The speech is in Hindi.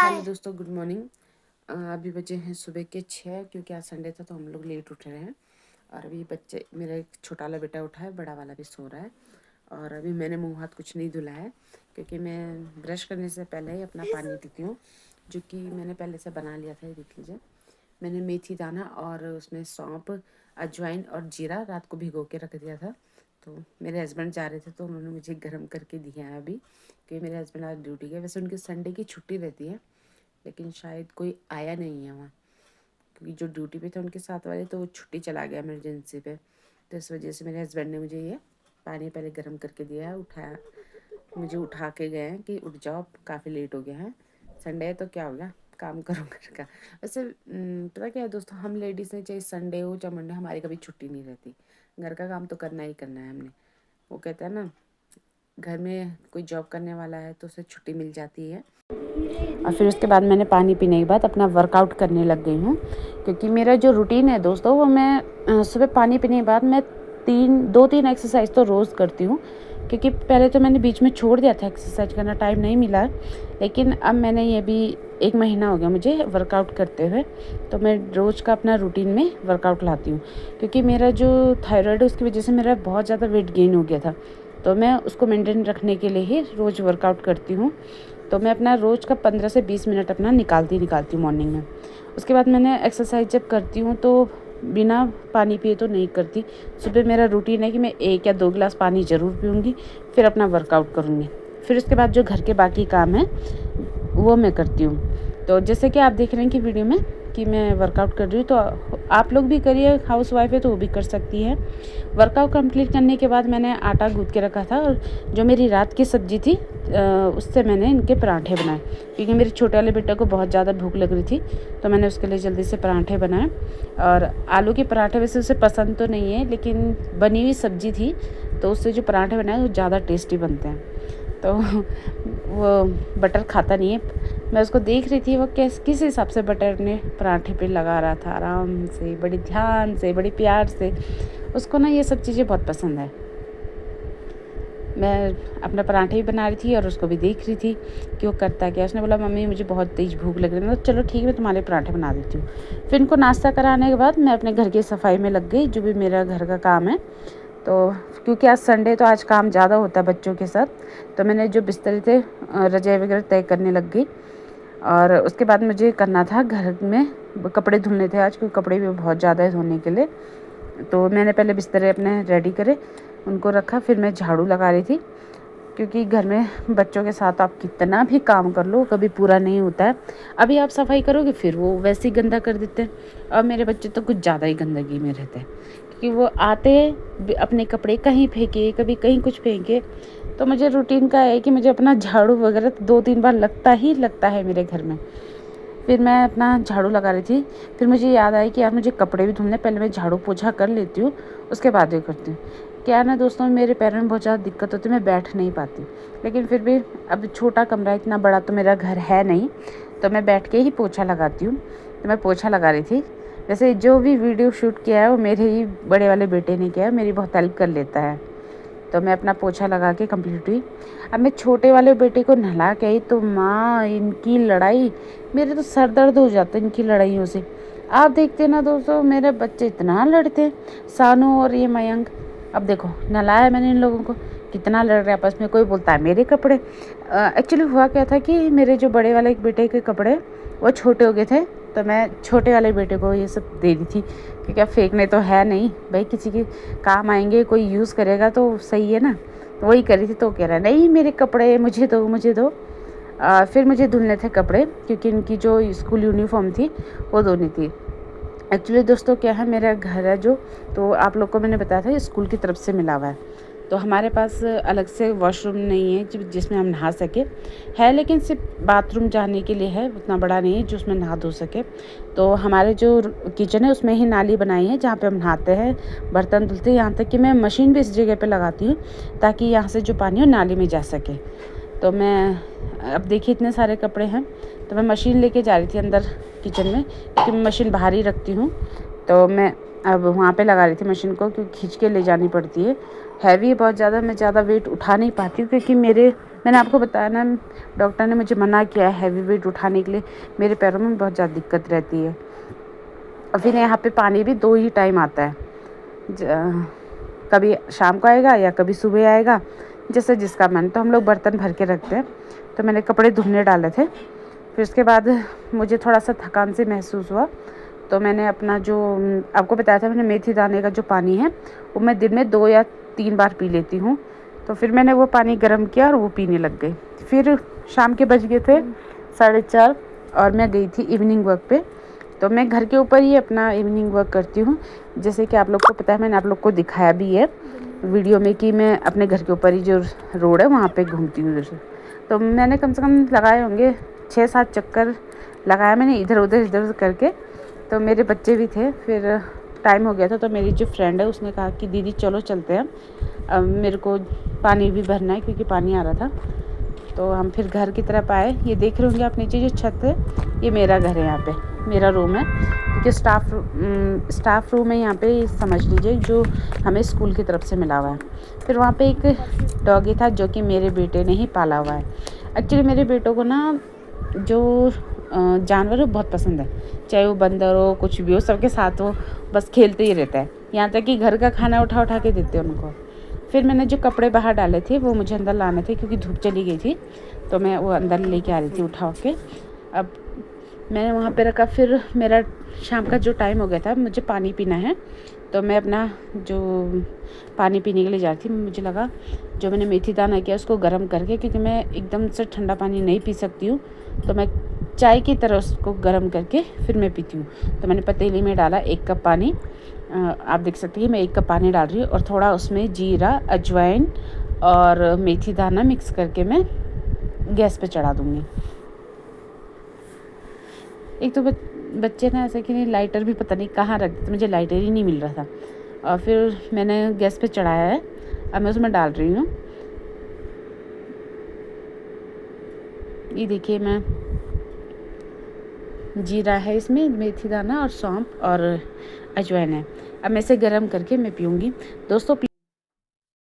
हेलो दोस्तों, गुड मॉर्निंग। अभी बजे हैं सुबह के 6, क्योंकि आज संडे था तो हम लोग लेट उठ रहे हैं। और अभी बच्चे, मेरा एक छोटा वाला बेटा उठा है, बड़ा वाला भी सो रहा है। और अभी मैंने मुंह हाथ कुछ नहीं धुला है, क्योंकि मैं ब्रश करने से पहले ही अपना पानी पीती हूँ, जो कि मैंने पहले से बना लिया था। ये देख लीजिए, मैंने मेथी दाना और उसमें सौंफ, अजवाइन और जीरा रात को भिगो के रख दिया था। तो मेरे हस्बैंड जा रहे थे तो उन्होंने मुझे गर्म करके दिया है अभी, क्योंकि मेरे हस्बैंड आज ड्यूटी गए। वैसे उनकी संडे की छुट्टी रहती है, लेकिन शायद कोई आया नहीं है वहाँ, क्योंकि जो ड्यूटी पे थे उनके साथ वाले तो वो छुट्टी चला गया इमरजेंसी पे। तो इस वजह से मेरे हस्बैंड ने मुझे ये पानी पहले गर्म करके दिया है, उठाया, मुझे उठा के गए हैं कि उठ जाओ, काफ़ी लेट हो गया है, संडे है तो क्या हो गया, काम करो घर का। वैसे पता क्या है दोस्तों, हम लेडीज़ ने चाहे संडे हो चाहे मंडे, हमारी कभी छुट्टी नहीं रहती। घर का काम तो करना ही करना है हमने। वो कहता है ना, घर में कोई जॉब करने वाला है तो उसे छुट्टी मिल जाती है। और फिर उसके बाद मैंने पानी पीने के बाद अपना वर्कआउट करने लग गई हूँ, क्योंकि मेरा जो रूटीन है दोस्तों, वो मैं सुबह पानी पीने के बाद मैं 2-3 एक्सरसाइज तो रोज़ करती हूँ। क्योंकि पहले तो मैंने बीच में छोड़ दिया था, एक्सरसाइज करना टाइम नहीं मिला, लेकिन अब मैंने ये भी 1 महीना हो गया मुझे वर्कआउट करते हुए, तो मैं रोज़ का अपना रूटीन में वर्कआउट लाती हूँ। क्योंकि मेरा जो थायराइड है उसकी वजह से मेरा बहुत ज़्यादा वेट गेन हो गया था, तो मैं उसको मेंटेन रखने के लिए ही रोज़ वर्कआउट करती हूँ। तो मैं अपना रोज़ का 15 से 20 मिनट अपना निकालती हूँ मॉर्निंग में। उसके बाद मैंने एक्सरसाइज जब करती हूँ तो बिना पानी पिए तो नहीं करती। सुबह मेरा रूटीन है कि मैं 1 या 2 गिलास पानी ज़रूर पीऊँगी, फिर अपना वर्कआउट करूँगी। फिर उसके बाद जो घर के बाकी काम हैं वो मैं करती हूँ। तो जैसे कि आप देख रहे हैं कि वीडियो में कि मैं वर्कआउट कर रही हूँ, तो आप लोग भी करिए, हाउसवाइफ है तो वो भी कर सकती है। वर्कआउट कंप्लीट करने के बाद मैंने आटा गूँथ के रखा था, और जो मेरी रात की सब्ज़ी थी उससे मैंने इनके पराठे बनाए, क्योंकि मेरे छोटे वाले बेटे को बहुत ज़्यादा भूख लग रही थी, तो मैंने उसके लिए जल्दी से पराठे बनाए। और आलू के पराठे वैसे उसे पसंद तो नहीं है, लेकिन बनी हुई सब्ज़ी थी तो उससे जो पराठे बनाए वो ज़्यादा टेस्टी बनते हैं। तो वो बटर खाता नहीं है। मैं उसको देख रही थी, वो किस हिसाब से बटर ने पराठे पे लगा रहा था, आराम से, बड़ी ध्यान से, बड़ी प्यार से। उसको ना ये सब चीज़ें बहुत पसंद है। मैं अपना पराठे भी बना रही थी और उसको भी देख रही थी कि वो करता क्या। उसने बोला, मम्मी मुझे बहुत तेज़ भूख लग रही है। तो चलो ठीक है, मैं तुम्हारे पराठे बना देती हूँ। फिर इनको नाश्ता कराने के बाद मैं अपने घर की सफाई में लग गई, जो भी मेरा घर का काम है। तो क्योंकि आज संडे तो आज काम ज़्यादा होता है बच्चों के साथ, तो मैंने जो बिस्तर थे रज़ाई वगैरह तय करने लग गई। और उसके बाद मुझे करना था घर में, कपड़े धुलने थे आज, क्योंकि कपड़े भी बहुत ज़्यादा है धोने के लिए। तो मैंने पहले बिस्तर अपने रेडी करे, उनको रखा, फिर मैं झाड़ू लगा रही थी, क्योंकि घर में बच्चों के साथ आप कितना भी काम कर लो कभी पूरा नहीं होता है। अभी आप सफाई करोगे फिर वो वैसे ही गंदा कर देते हैं, और मेरे बच्चे तो कुछ ज़्यादा ही गंदगी में रहते हैं, क्योंकि वो आते अपने कपड़े कहीं फेंके, कभी कहीं कुछ फेंके। तो मुझे रूटीन का है कि मुझे अपना झाड़ू वगैरह 2-3 बार लगता है मेरे घर में। फिर मैं अपना झाड़ू लगा रही थी, फिर मुझे याद आया कि यार मुझे कपड़े भी धुलने, पहले मैं झाड़ू पोछा कर लेती हूँ, उसके बाद ये करती हूँ। क्या है ना दोस्तों, मेरे पैरों में बहुत ज़्यादा दिक्कत होती है, मैं बैठ नहीं पाती, लेकिन फिर भी अब छोटा कमरा, इतना बड़ा तो मेरा घर है नहीं, तो मैं बैठ के ही पोछा लगाती हूँ। तो मैं पोछा लगा रही थी। वैसे जो भी वीडियो शूट किया है वो मेरे ही बड़े वाले बेटे ने किया है, मेरी बहुत हेल्प कर लेता है। तो मैं अपना पोछा लगा के कंप्लीट हुई। अब मैं छोटे वाले बेटे को नहला के आई, तो माँ इनकी लड़ाई, मेरे तो सर दर्द हो जाता है इनकी लड़ाइयों से। आप देखते ना दोस्तों, मेरे बच्चे इतना लड़ते हैं, सानू और ये मयंक। अब देखो, नहलाया मैंने इन लोगों को, कितना लड़ रहे आपस में। कोई बोलता है मेरे कपड़े। एक्चुअली हुआ क्या था कि मेरे जो बड़े वाले बेटे के कपड़े वो छोटे हो गए थे, तो मैं छोटे वाले बेटे को ये सब दे दी थी, क्योंकि अब फेंकने तो है नहीं भाई, किसी के काम आएंगे, कोई यूज़ करेगा तो सही है ना। तो वही करी थी, तो कह रहा है नहीं मेरे कपड़े मुझे दो, मुझे दो। फिर मुझे धुलने थे कपड़े, क्योंकि इनकी जो स्कूल यूनिफॉर्म थी वो धोनी थी। एक्चुअली दोस्तों क्या है, मेरा घर है जो, तो आप लोग को मैंने बताया था स्कूल की तरफ से मिला हुआ है, तो हमारे पास अलग से वॉशरूम नहीं है जिसमें हम नहा सके। है लेकिन सिर्फ बाथरूम जाने के लिए है, उतना बड़ा नहीं है जो उसमें नहा धो सके। तो हमारे जो किचन है उसमें ही नाली बनाई है, जहाँ पे हम नहाते हैं, बर्तन धुलते हैं। यहाँ तक कि मैं मशीन भी इस जगह पे लगाती हूँ, ताकि यहाँ से जो पानी हो नाली में जा सके। तो मैं अब देखिए इतने सारे कपड़े हैं, तो मैं मशीन लेके जा रही थी अंदर किचन में, क्योंकि मैं मशीन बाहर ही रखती हूँ। तो मैं अब वहाँ पे लगा रही थी मशीन को, क्योंकि खींच के ले जानी पड़ती है, हैवी है बहुत ज़्यादा, मैं ज़्यादा वेट उठा नहीं पाती हूँ, क्योंकि मेरे मैंने आपको बताया ना, डॉक्टर ने मुझे मना किया है हैवी वेट उठाने के लिए, मेरे पैरों में बहुत ज़्यादा दिक्कत रहती है। और फिर यहाँ पे पानी भी 2 ही टाइम आता है, कभी शाम को आएगा या कभी सुबह आएगा, जैसे जिसका मन। तो हम लोग बर्तन भर के रखते हैं। तो मैंने कपड़े धुलने डाले थे, फिर उसके बाद मुझे थोड़ा सा थकान से महसूस हुआ, तो मैंने अपना जो आपको बताया था मैंने, मेथी दाने का जो पानी है वो मैं दिन में 2 या 3 बार पी लेती हूँ। तो फिर मैंने वो पानी गर्म किया और वो पीने लग गई। फिर शाम के बज गए थे 4:30 और मैं गई थी इवनिंग वॉक पे। तो मैं घर के ऊपर ही अपना इवनिंग वॉक करती हूँ, जैसे कि आप लोग को पता है, मैंने आप लोग को दिखाया भी है वीडियो में कि मैं अपने घर के ऊपर ही जो रोड है वहाँ पे घूमती हूँ उधर से। तो मैंने कम से कम लगाए होंगे 6-7 चक्कर लगाया मैंने इधर उधर करके। तो मेरे बच्चे भी थे, फिर टाइम हो गया था, तो मेरी जो फ्रेंड है उसने कहा कि दीदी चलो चलते हैं, अब मेरे को पानी भी भरना है क्योंकि पानी आ रहा था। तो हम फिर घर की तरफ आए। ये देख रहे होंगे आप नीचे जो छत है, ये मेरा घर है, यहाँ पे मेरा रूम है, क्योंकि स्टाफ रूम है यहाँ पे, समझ लीजिए, जो हमें स्कूल की तरफ से मिला हुआ है। फिर वहाँ पे एक डॉगी था जो कि मेरे बेटे ने ही पाला हुआ है। एक्चुअली मेरे बेटों को ना जो जानवर हो बहुत पसंद है, चाहे वो बंदर हो कुछ भी हो, सबके साथ वो बस खेलते ही रहता है। यहाँ तक कि घर का खाना उठा के देते हैं उनको। फिर मैंने जो कपड़े बाहर डाले थे वो मुझे अंदर लाने थे, क्योंकि धूप चली गई थी, तो मैं वो अंदर लेके आ रही थी उठा के। अब मैंने वहाँ पे रखा। फिर मेरा शाम का जो टाइम हो गया था, मुझे पानी पीना है, तो मैं अपना जो पानी पीने के लिए जा रही थी, मुझे लगा जो मैंने मेथी दाना किया उसको गर्म करके, क्योंकि मैं एकदम से ठंडा पानी नहीं पी सकती हूँ, तो मैं चाय की तरह उसको गर्म करके फिर मैं पीती हूँ। तो मैंने पतीली में डाला 1 कप पानी, आप देख सकते हैं मैं 1 कप पानी डाल रही हूँ, और थोड़ा उसमें जीरा, अजवाइन और मेथी दाना मिक्स करके मैं गैस पे चढ़ा दूँगी। एक तो बच्चे ना ऐसा कि नहीं, लाइटर भी पता नहीं कहाँ रख देते, मुझे लाइटर ही नहीं मिल रहा था। और फिर मैंने गैस पे चढ़ाया है, अब मैं उसमें डाल रही हूँ। ये देखिए, मैं जीरा है इसमें, मेथी दाना और सौंफ और अजवाइन है। अब मैं इसे गर्म करके मैं पीऊँगी। दोस्तों